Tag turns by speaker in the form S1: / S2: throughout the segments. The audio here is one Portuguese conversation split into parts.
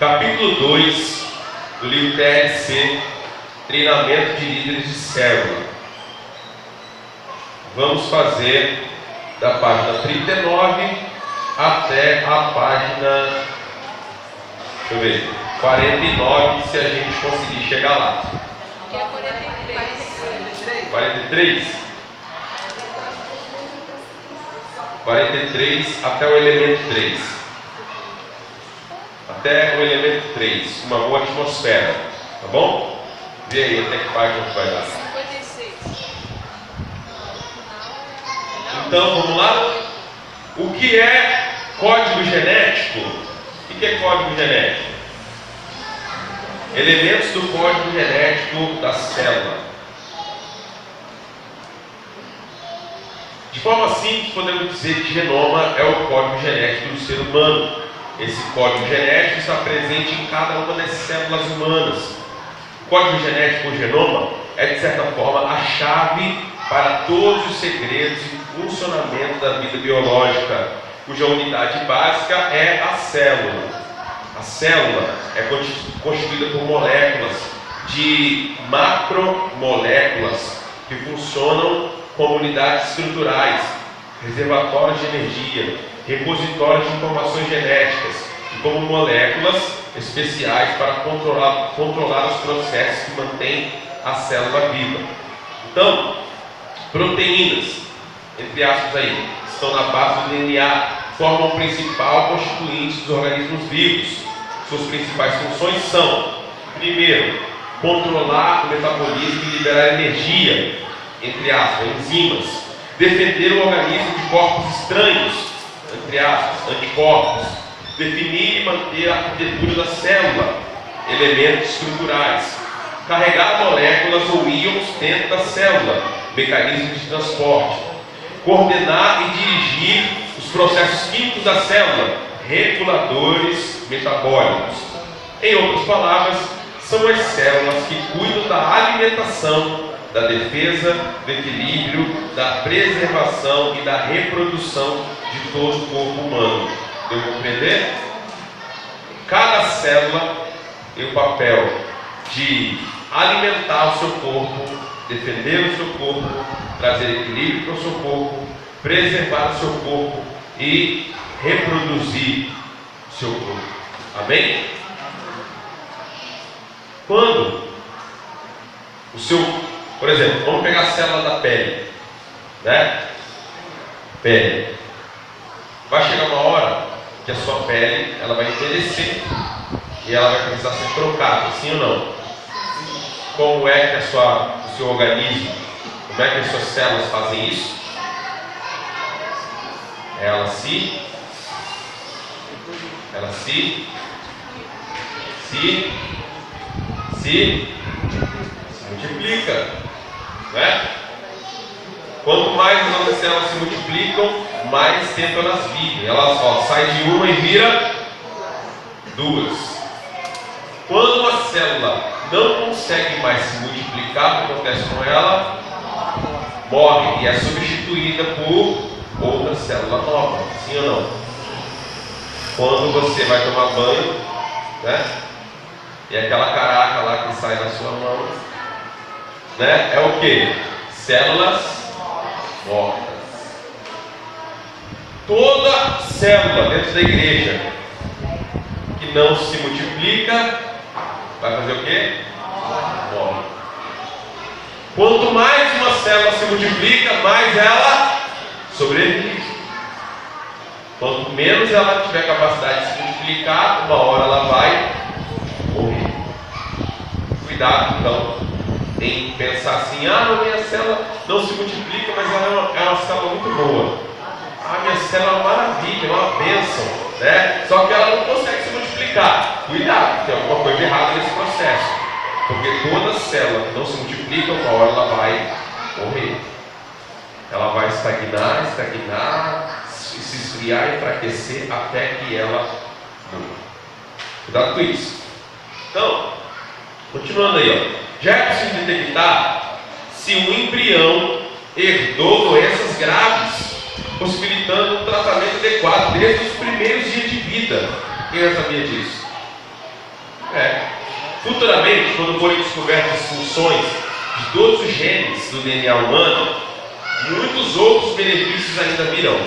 S1: Capítulo 2 do livro TLC, Treinamento de Líderes de Célula. Vamos fazer da página 39 até a página, 49, se a gente conseguir chegar lá. 43? 43 até o elemento 3. Até o elemento 3, uma boa atmosfera, tá bom? Vê aí até que página vai dar.
S2: 56.
S1: Então, vamos lá? O que é código genético? O que é código genético? Elementos do código genético da célula. De forma simples, podemos dizer que genoma é o código genético do ser humano. Esse código genético está presente em cada uma das células humanas. O código genético, o genoma, é de certa forma a chave para todos os segredos e funcionamento da vida biológica, cuja unidade básica é a célula. A célula é constituída por moléculas de macromoléculas que funcionam como unidades estruturais, reservatórios de energia, repositórios de informações genéticas e como moléculas especiais para controlar os processos que mantêm a célula viva. Então, proteínas, entre aspas aí, estão na base do DNA, formam o principal constituinte dos organismos vivos. Suas principais funções são, primeiro, controlar o metabolismo e liberar energia, entre aspas, enzimas, defender o organismo de corpos estranhos, entre aspas, anticorpos, definir e manter a arquitetura da célula, elementos estruturais, carregar moléculas ou íons dentro da célula, mecanismos de transporte, coordenar e dirigir os processos químicos da célula, reguladores metabólicos. Em outras palavras, são as células que cuidam da alimentação, da defesa, do equilíbrio, da preservação e da reprodução de todo o corpo humano. Deu para compreender? Cada célula tem o papel de alimentar o seu corpo, defender o seu corpo, trazer equilíbrio para o seu corpo, preservar o seu corpo e reproduzir o seu corpo. Amém? Quando o seu, por exemplo, vamos pegar a célula da pele, né? Pele. Vai chegar uma hora que a sua pele ela vai envelhecer e ela vai precisar ser trocada, sim ou não? Como é que o seu organismo, como é que as suas células fazem isso? Ela se multiplica, né? Quanto mais as nossas células se multiplicam, mais tempo elas vivem. Elas saem de uma e vira duas. Quando uma célula não consegue mais se multiplicar, o que acontece com ela? Morre e é substituída por outra célula nova, sim ou não? Quando você vai tomar banho, né? E aquela caraca lá que sai na sua mão, né? É o que? Células mortas. Toda célula dentro da igreja que não se multiplica vai fazer o quê? Morre. Quanto mais uma célula se multiplica, mais ela sobrevive. Quanto menos ela tiver capacidade de se multiplicar, uma hora ela vai morrer. Cuidado então em pensar assim: a minha célula não se multiplica, mas ela é uma célula muito boa. Minha célula é uma maravilha, é uma bênção, né? Só que ela não consegue se multiplicar. Cuidado, tem alguma coisa errada nesse processo. Porque toda célula que não se multiplica, uma hora ela vai morrer. Ela vai estagnar, se esfriar, enfraquecer até que ela morra. Cuidado com isso. Então, continuando aí, já é possível detectar se um embrião herdou doenças graves, possibilitando um tratamento adequado desde os primeiros dias de vida. Quem já sabia disso? Futuramente, quando forem descobertas as funções de todos os genes do DNA humano, muitos outros benefícios ainda virão.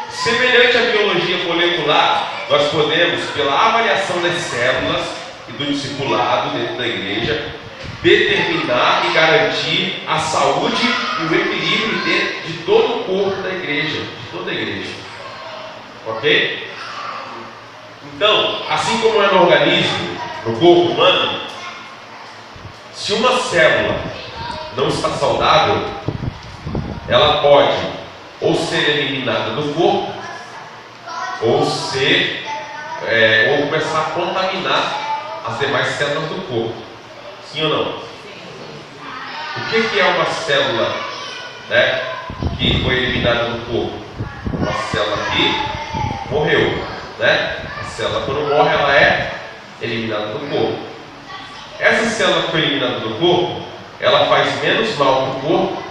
S1: Semelhante à biologia molecular, nós podemos, pela avaliação das células e do discipulado dentro da igreja, determinar e garantir a saúde e o equilíbrio de todo o corpo da igreja, de toda a igreja. Ok? Então, assim como é no organismo, no corpo humano, se uma célula não está saudável, ela pode ou ser eliminada do corpo, ou começar a contaminar as demais células do corpo. Sim ou não? O que é uma célula, né, que foi eliminada do corpo? Uma célula que morreu, né? A célula, quando morre, ela é eliminada do corpo. Essa célula que foi eliminada do corpo, ela faz menos mal para o corpo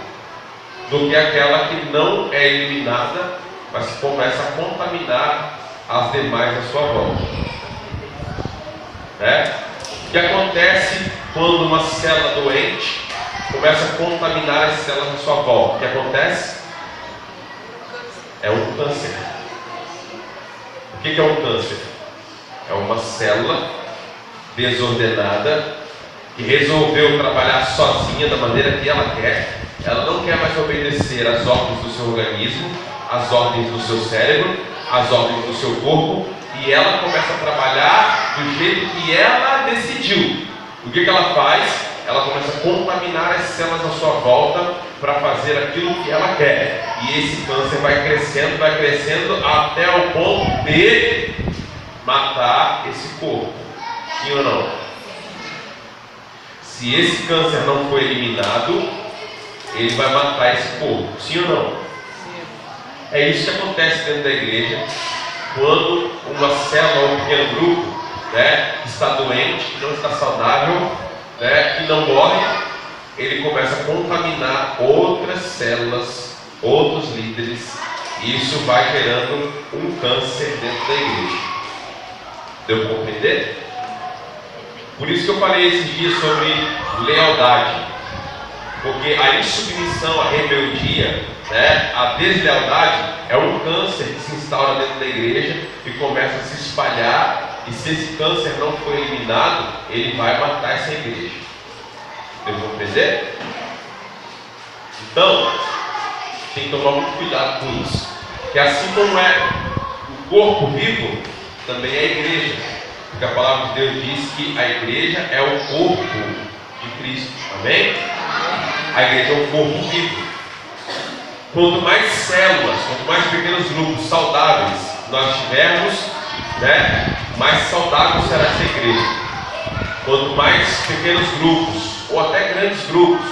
S1: do que aquela que não é eliminada, mas começa a contaminar as demais à sua volta. Né? O que acontece quando uma célula doente começa a contaminar as células à sua volta? O que acontece? É um câncer. O que é um câncer? É uma célula desordenada que resolveu trabalhar sozinha da maneira que ela quer. Ela não quer mais obedecer às ordens do seu organismo, às ordens do seu cérebro, às ordens do seu corpo, e ela começa a trabalhar do jeito que ela decidiu. O que ela faz? Ela começa a contaminar as células à sua volta para fazer aquilo que ela quer. E esse câncer vai crescendo até o ponto de matar esse corpo. Sim ou não? Se esse câncer não for eliminado, ele vai matar esse corpo. Sim ou não? É isso que acontece dentro da igreja quando uma célula ou um pequeno grupo, né, está doente, que não está saudável, né, que não morre, ele começa a contaminar outras células, outros líderes, e isso vai gerando um câncer dentro da igreja. Deu para compreender? Por isso que eu falei esses dias sobre lealdade, porque a insubmissão, a rebeldia, né, a deslealdade é um câncer que se instaura dentro da igreja e começa a se espalhar, e se esse câncer não for eliminado, ele vai matar essa igreja. Deu para compreender? Então, tem que tomar muito cuidado com isso, que assim como é o corpo vivo, também é a igreja. Porque a palavra de Deus diz que a igreja é o corpo de Cristo. Amém? A igreja é um corpo vivo. Quanto mais células, quanto mais pequenos grupos saudáveis nós tivermos, né, mais saudável será essa igreja. Quanto mais pequenos grupos, ou até grandes grupos,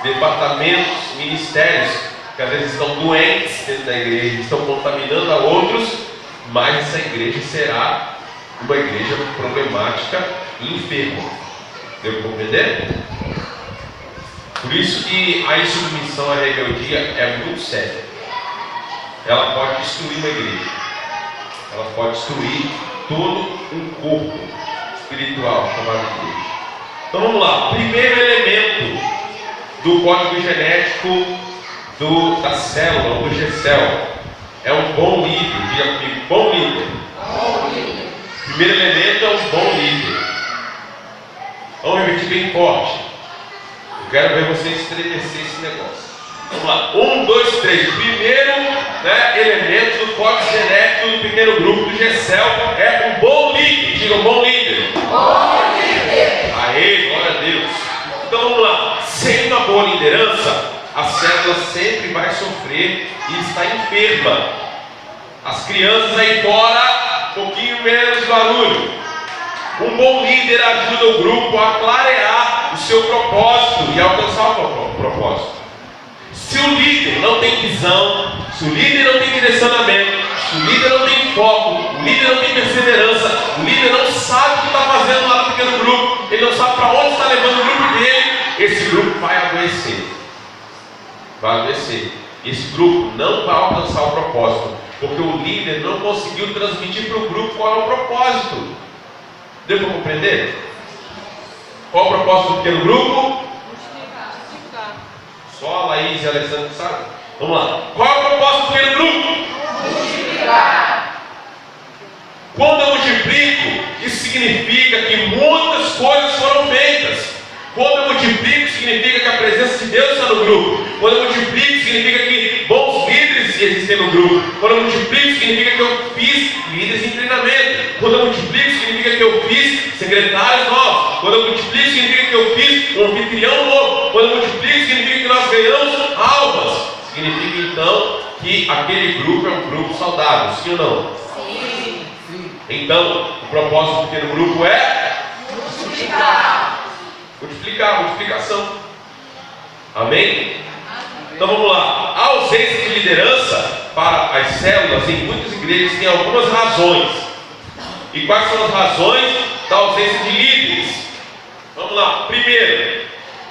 S1: departamentos, ministérios, que às vezes estão doentes dentro da igreja, estão contaminando a outros, mais essa igreja será uma igreja problemática e enferma. Deu para compreender? Por isso que a insubmissão à rebeldia é muito séria. Ela pode destruir uma igreja. Ela pode destruir todo um corpo espiritual chamado igreja. Então vamos lá. Primeiro elemento do código genético da célula, ou do G-cell, é um bom líder. Diga comigo, bom líder.
S2: Bom líder.
S1: Primeiro elemento é um bom líder. Vamos repetir bem forte. Eu quero ver vocês estremecer esse negócio. Vamos lá. 1, 2, 3. O primeiro, né, elemento do código genético do primeiro grupo do G-cell é um bom líder. Diga um bom líder.
S2: Bom líder.
S1: Aê, glória a Deus. Então vamos lá. Sem uma boa liderança, a célula sempre vai sofrer e está enferma. As crianças aí fora, um pouquinho menos barulho. Um bom líder ajuda o grupo a clarear o seu propósito e alcançar o propósito. Se o líder não tem visão, se o líder não tem direcionamento, se o líder não tem foco, o líder não tem perseverança, o líder não sabe o que está fazendo lá no pequeno grupo, ele não sabe para onde está levando o grupo dele, esse grupo vai adoecer. Vai adoecer. Esse grupo não vai alcançar o propósito, porque o líder não conseguiu transmitir para o grupo qual é o propósito. Deu para compreender? Qual o propósito do pequeno grupo?
S2: Multiplicar.
S1: Só a Laís e a Alessandra sabem. Vamos lá. Qual é o propósito do pequeno grupo?
S2: Multiplicar.
S1: Quando eu multiplico, isso significa que muitas coisas foram feitas. Quando eu multiplico, significa que a presença de Deus está no grupo. Quando eu multiplico, significa que bons líderes existem no grupo. Quando eu multiplico, significa que eu fiz líderes em treinamento. Quando eu multiplico, significa que eu fiz secretários novos. Quando eu multiplico, significa que eu fiz um anfitrião novo. Quando eu multiplico, significa que nós ganhamos almas. Significa então que aquele grupo é um grupo saudável, sim ou não?
S2: Sim.
S1: Então, o propósito do pequeno grupo é
S2: Multiplicar.
S1: multiplicação. Amém? Então vamos lá. A ausência de liderança para as células em muitas igrejas tem algumas razões. E quais são as razões da ausência de líderes? Vamos lá. Primeiro,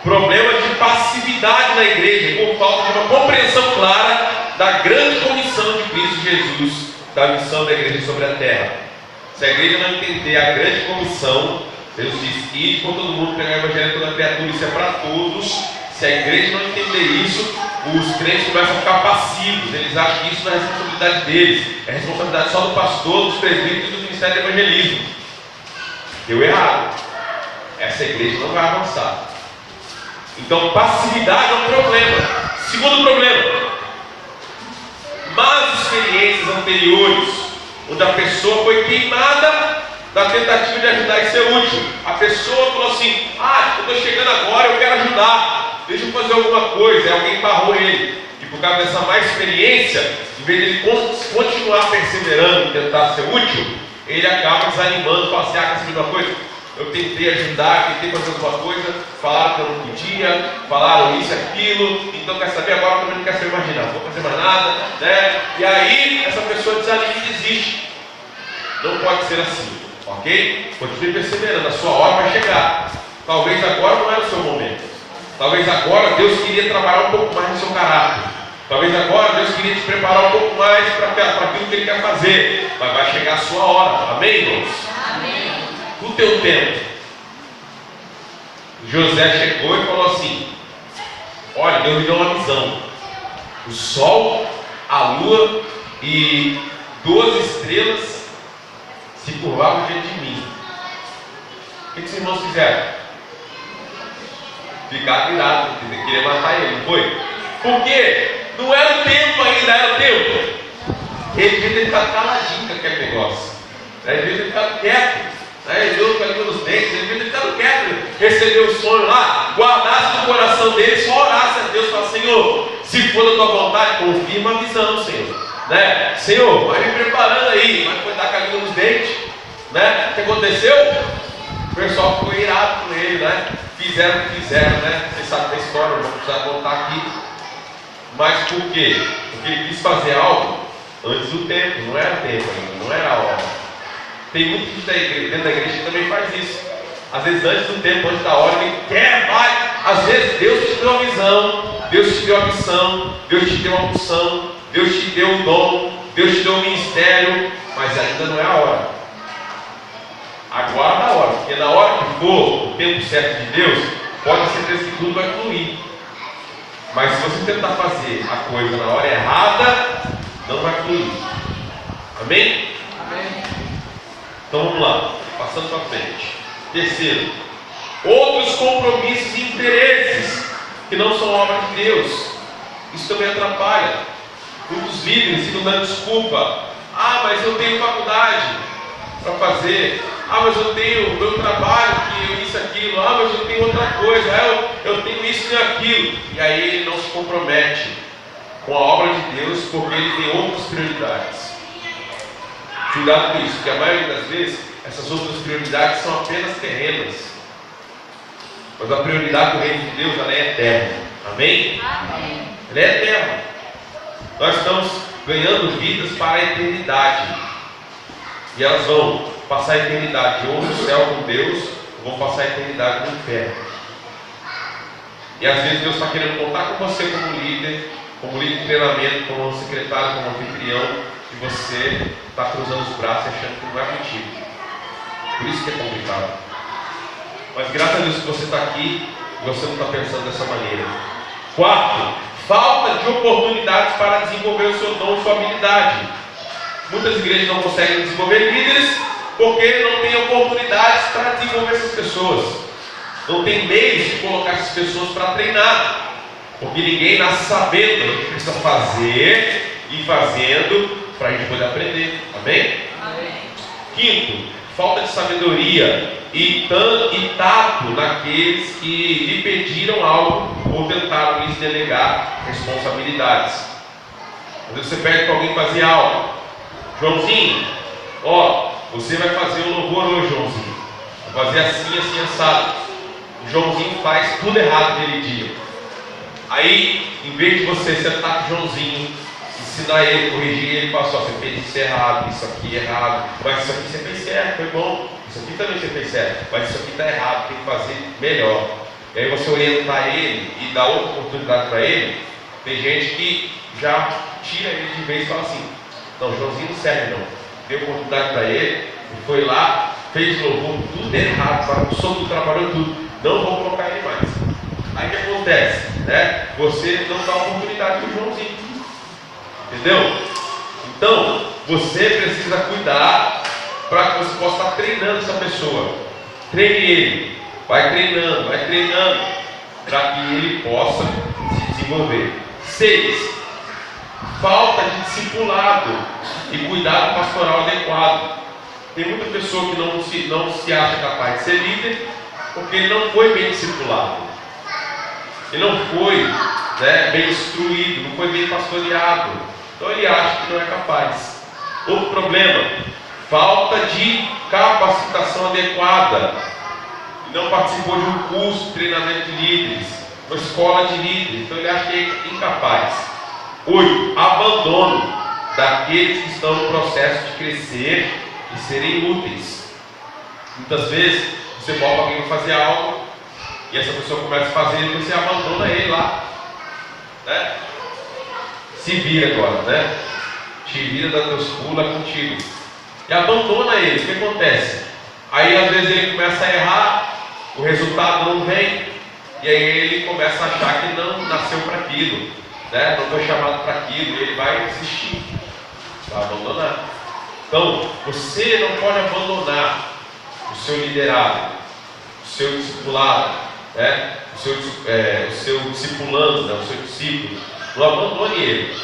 S1: problema de passividade na igreja por falta de uma compreensão clara da grande comissão de Cristo Jesus, da missão da igreja sobre a terra. Se a igreja não entender a grande comissão, Deus diz: ide por todo mundo, pregar o evangelho a toda criatura, isso é para todos. Se a igreja não entender isso, os crentes começam a ficar passivos. Eles acham que isso não é responsabilidade deles, é responsabilidade só do pastor, dos presbíteros e do ministério de evangelismo. Deu errado. Essa igreja não vai avançar. Então, passividade é um problema. Segundo problema, más experiências anteriores, onde a pessoa foi queimada na tentativa de ajudar e ser útil. A pessoa falou assim: eu estou chegando agora, eu quero ajudar, deixa eu fazer alguma coisa. E alguém barrou ele. E por causa dessa má experiência, em vez de ele continuar perseverando em tentar ser útil, ele acaba desanimando, fala assim: quer saber uma coisa? Eu tentei ajudar, tentei fazer alguma coisa, falaram que eu não podia, falaram isso e aquilo, então quer saber, agora eu também não quero saber mais nada, não vou fazer mais nada, né? E aí essa pessoa desanima e desiste. Não pode ser assim, ok? Continue perseverando, a sua hora vai chegar. Talvez agora não era o seu momento. Talvez agora Deus queria trabalhar um pouco mais no seu caráter. Talvez agora Deus queria te preparar um pouco mais para aquilo que Ele quer fazer. Mas vai chegar a sua hora, amém, irmãos?
S2: Amém.
S1: No teu tempo. José chegou e falou assim: olha, Deus me deu uma visão. O sol, a lua e 12 estrelas se curvavam diante de mim. O que os irmãos fizeram? Ficaram virados, queria matar ele, não foi? Por quê? Não era o tempo ainda, era o tempo. Ele devia ter ficado caladinho com aquele negócio. Ele devia ter ficado quieto. Ele deu com a língua nos dentes, ele devia ter ficado quieto. Recebeu o sonho lá, guardasse no coração dele, só orasse a Deus, fala: Senhor, se for da tua vontade, confirma a visão, Senhor. Né? Senhor, vai me preparando aí, mas foi dar com a língua nos dentes. Né? O que aconteceu? O pessoal ficou irado com ele, né? Fizeram o que fizeram, né? Vocês sabem da história, não vou precisar contar aqui. Mas por quê? Porque ele quis fazer algo antes do tempo, não era tempo ainda, não era a hora. Tem muita gente dentro da igreja que também faz isso. Às vezes antes do tempo, antes da hora, ele quer, vai. Às vezes Deus te deu uma visão, Deus te deu a missão, Deus te deu uma unção, Deus te deu um dom, Deus te deu um ministério, mas ainda não é a hora. Aguarda a hora, porque na hora que for o tempo certo de Deus, pode ter certeza que tudo vai fluir. Mas se você tentar fazer a coisa na hora errada, não vai fluir. Amém?
S2: Amém.
S1: Então vamos lá, passando para frente. Terceiro, outros compromissos e interesses que não são obra de Deus. Isso também atrapalha. Muitos líderes ficam dando desculpa: mas eu tenho faculdade para fazer, mas eu tenho o meu trabalho, que isso, aquilo, mas eu tenho outra coisa, eu tenho isso e aquilo. E aí ele não se compromete com a obra de Deus porque ele tem outras prioridades. Cuidado com isso, porque a maioria das vezes essas outras prioridades são apenas terrenas. Mas a prioridade do reino de Deus, ela é eterna. Amém?
S2: Amém.
S1: Ela é eterna. Nós estamos ganhando vidas para a eternidade. E elas vão passar a eternidade ou no céu com Deus, ou vão passar a eternidade no inferno. E às vezes Deus está querendo contar com você como líder de treinamento, como secretário, como anfitrião, e você está cruzando os braços achando que não é contigo. Por isso que é complicado. Mas graças a Deus que você está aqui e você não está pensando dessa maneira. Quarto, falta de oportunidades para desenvolver o seu dom e sua habilidade. Muitas igrejas não conseguem desenvolver líderes porque não tem oportunidades para desenvolver essas pessoas. Não tem meios de colocar essas pessoas para treinar. Porque ninguém nasce sabendo, a gente precisa fazer e fazendo para a gente poder aprender. Amém?
S2: Amém.
S1: Quinto, falta de sabedoria e tato naqueles que lhe pediram algo ou tentaram lhes delegar responsabilidades. Às vezes você pede para alguém fazer algo. Joãozinho, ó, você vai fazer o louvor hoje, Joãozinho. Vai fazer assim, assim, assado. O Joãozinho faz tudo errado naquele dia. Aí, em vez de você sentar com o Joãozinho, ensinar ele, corrigir ele, passou, você fez isso errado, isso aqui errado, mas isso aqui você fez certo, foi bom, isso aqui também você fez certo, mas isso aqui está errado, tem que fazer melhor. E aí você orientar ele e dar outra oportunidade para ele. Tem gente que já tira ele de vez e fala assim: não, Joãozinho não serve não. Deu oportunidade para ele, ele foi lá, fez louvor, tudo errado, o som do trabalhou tudo, não vou colocar ele mais. Aí o que acontece? Né? Você não dá oportunidade para o Joãozinho. Entendeu? Então, você precisa cuidar para que você possa estar treinando essa pessoa. Treine ele. Vai treinando, para que ele possa se desenvolver. 6. Falta de discipulado e cuidado pastoral adequado. Tem muita pessoa que não se acha capaz de ser líder porque ele não foi bem discipulado. Ele não foi, né, bem instruído, não foi bem pastoreado. Então ele acha que não é capaz. Outro problema, falta de capacitação adequada. Ele não participou de um curso de treinamento de líderes, uma escola de líderes, então ele acha que é incapaz. 8. Abandono daqueles que estão no processo de crescer e serem úteis. Muitas vezes você bota alguém para fazer algo e essa pessoa começa a fazer e você abandona ele lá, né? Se vira agora, né? Te vira, dá teus pulos contigo e abandona ele. O que acontece? Aí às vezes ele começa a errar, o resultado não vem, e aí ele começa a achar que não nasceu para aquilo, né? Não foi chamado para aquilo, e ele vai insistir, vai abandonar. Então você não pode abandonar o seu liderado, o seu discipulado, né? o seu discipulando, né? O seu discípulo. Não abandone ele,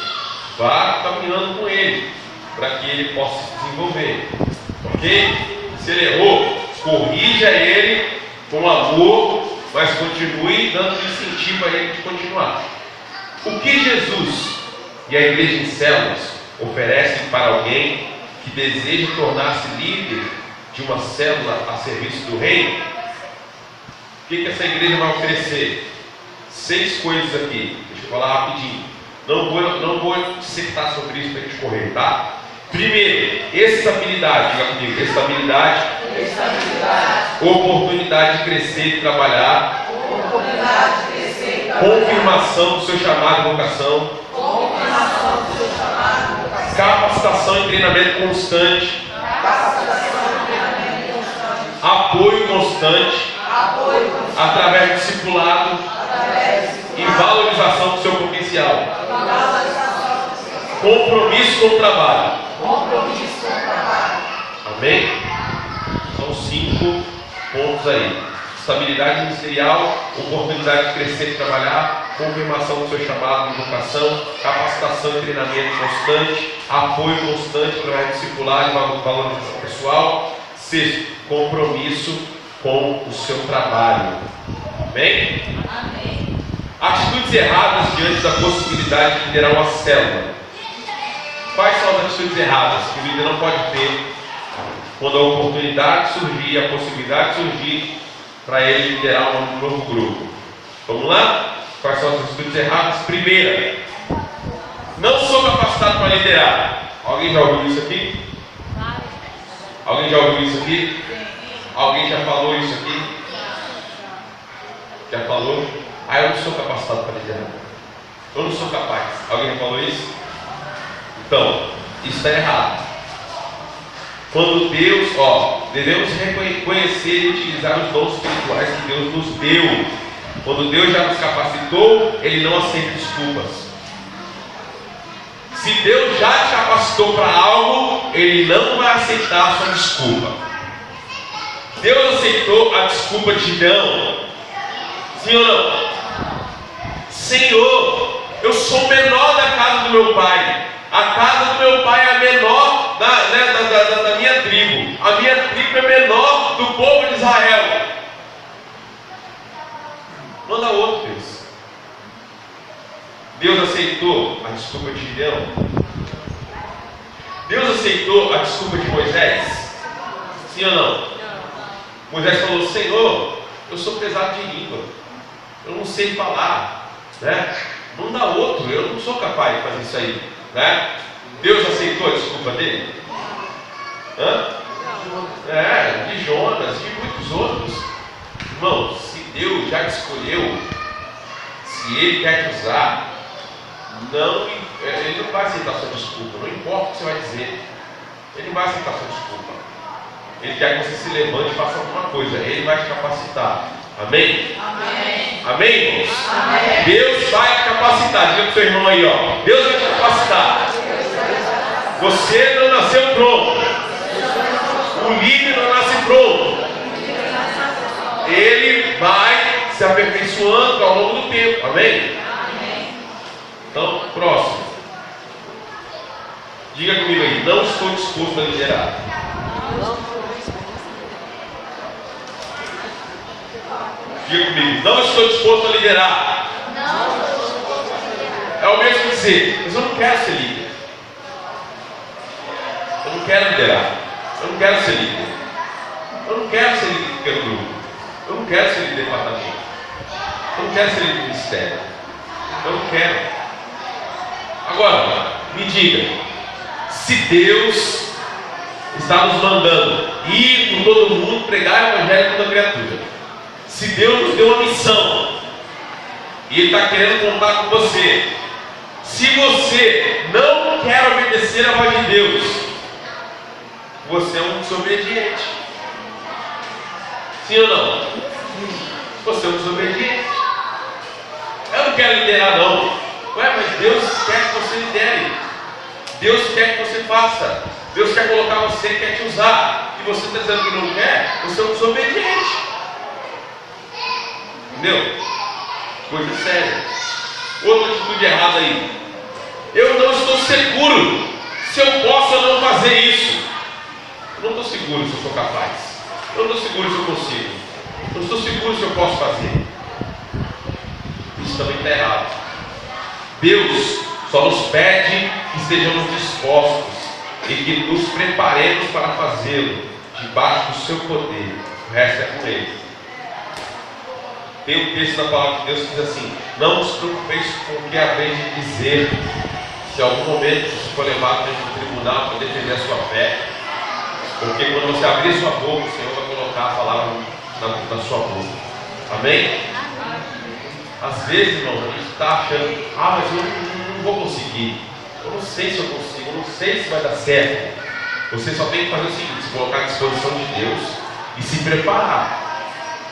S1: vá caminhando com ele para que ele possa se desenvolver, ok? Se ele errou, corrija ele com amor, mas continue dando incentivo a ele de continuar. O que Jesus e a igreja em células oferecem para alguém que deseja tornar-se líder de uma célula a serviço do reino? O que essa igreja vai oferecer? 6 coisas aqui, deixa eu falar rapidinho. Não vou citar sobre isso para a gente correr, tá? Primeiro, estabilidade, diga comigo, estabilidade, oportunidade de crescer e trabalhar, confirmação do seu chamado e vocação, capacitação e treinamento constante, apoio constante, através do discipulado e valorização do seu potencial, compromisso com o trabalho. Amém? São 5 pontos aí: estabilidade ministerial, oportunidade de crescer e trabalhar, confirmação do seu chamado e vocação, capacitação e treinamento constante, apoio constante para discipular e valorização pessoal. 6. Compromisso com o seu trabalho. Amém?
S2: Amém.
S1: Atitudes erradas diante da possibilidade de liderar uma célula. Quais são as atitudes erradas que o líder não pode ter quando a oportunidade surgir, a possibilidade surgir para ele liderar um novo grupo? Vamos lá? Quais são as atitudes erradas? Primeira, não sou capacitado para liderar. Alguém já ouviu isso aqui? Alguém já ouviu isso aqui? Alguém já falou isso aqui? Já falou? Ah, eu não sou capacitado para liderar. Eu não sou capaz. Alguém já falou isso? Então, isso está errado. Quando Deus devemos reconhecer e utilizar os dons espirituais que Deus nos deu. Quando Deus já nos capacitou, Ele não aceita desculpas. Se Deus já te capacitou para algo, Ele não vai aceitar a sua desculpa. Deus aceitou a desculpa de Gideão. Sim ou não? Senhor, eu sou o menor da casa do meu pai. A casa do meu pai é a menor da minha tribo. A minha tribo é menor do povo de Israel. Manda outro, Deus. Deus aceitou a desculpa de Gideão? Deus aceitou a desculpa de Moisés? Sim ou não? Moisés falou: Senhor, eu sou pesado de língua, eu não sei falar, né? Manda outro, eu não sou capaz de fazer isso aí, né? Deus aceitou a desculpa dele? De Jonas, de muitos outros. Irmão, se Deus já te escolheu, se Ele quer te usar, Ele não vai aceitar a sua desculpa. Não importa o que você vai dizer, Ele não vai aceitar a sua desculpa. Ele quer que você se levante e faça alguma coisa. Ele vai te capacitar. Amém?
S2: Amém.
S1: Amém, irmãos?
S2: Amém.
S1: Deus vai te capacitar. Diga para o seu irmão aí, ó. Deus vai te capacitar. Você não nasceu pronto. O líder não nasce pronto. Ele vai se aperfeiçoando ao longo do tempo. Amém?
S2: Amém.
S1: Então, próximo. Diga comigo aí. Não estou disposto a liderar. Diga comigo. Não estou disposto a liderar. É o mesmo que dizer: mas eu não quero ser líder. Eu não quero liderar. Eu não quero ser líder. Eu não quero ser líder pelo grupo. Eu não quero ser líder de departamento. Eu não quero ser líder de ministério. Eu não quero. Agora, me diga: se Deus está nos mandando ir por todo mundo pregar o evangelho a toda criatura, se Deus nos deu uma missão e Ele está querendo contar com você, se você não quer obedecer a voz de Deus, você é um desobediente. Sim ou não? Você é um desobediente. Eu não quero liderar não. Ué, mas Deus quer que você lidere. Deus quer que você faça. Deus quer colocar você, quer te usar. E você está dizendo que não quer, você é um desobediente. Entendeu? Coisa séria. Outra atitude errada aí: eu não estou seguro se eu posso ou não fazer isso. Eu não estou seguro se eu sou capaz. Eu não estou seguro se eu consigo. Eu não estou seguro se eu posso fazer. Isso também está errado. Deus só nos pede que estejamos dispostos e que nos preparemos para fazê-lo debaixo do seu poder. O resto é com Ele. Tem um texto da palavra de Deus que diz assim: não vos preocupeis com o que haveis de dizer, se em algum momento você for levado diante do tribunal para defender a sua fé, porque quando você abrir sua boca, o Senhor vai colocar a palavra na sua boca. Amém? Às vezes, irmão, a gente está achando: mas eu não vou conseguir, eu não sei se eu consigo, eu não sei se vai dar certo. Você só tem que fazer o seguinte: se colocar à disposição de Deus e se preparar.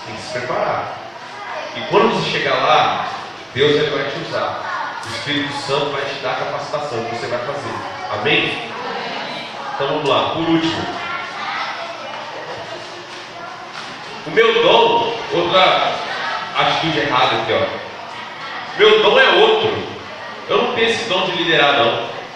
S1: Tem que se preparar. E quando você chegar lá, Deus ele vai te usar. O Espírito Santo vai te dar a capacitação que você vai fazer. Amém? Então vamos lá, por último. O meu dom, outra atitude errada aqui, ó. Meu dom é outro. Eu não tenho esse dom de liderar, não.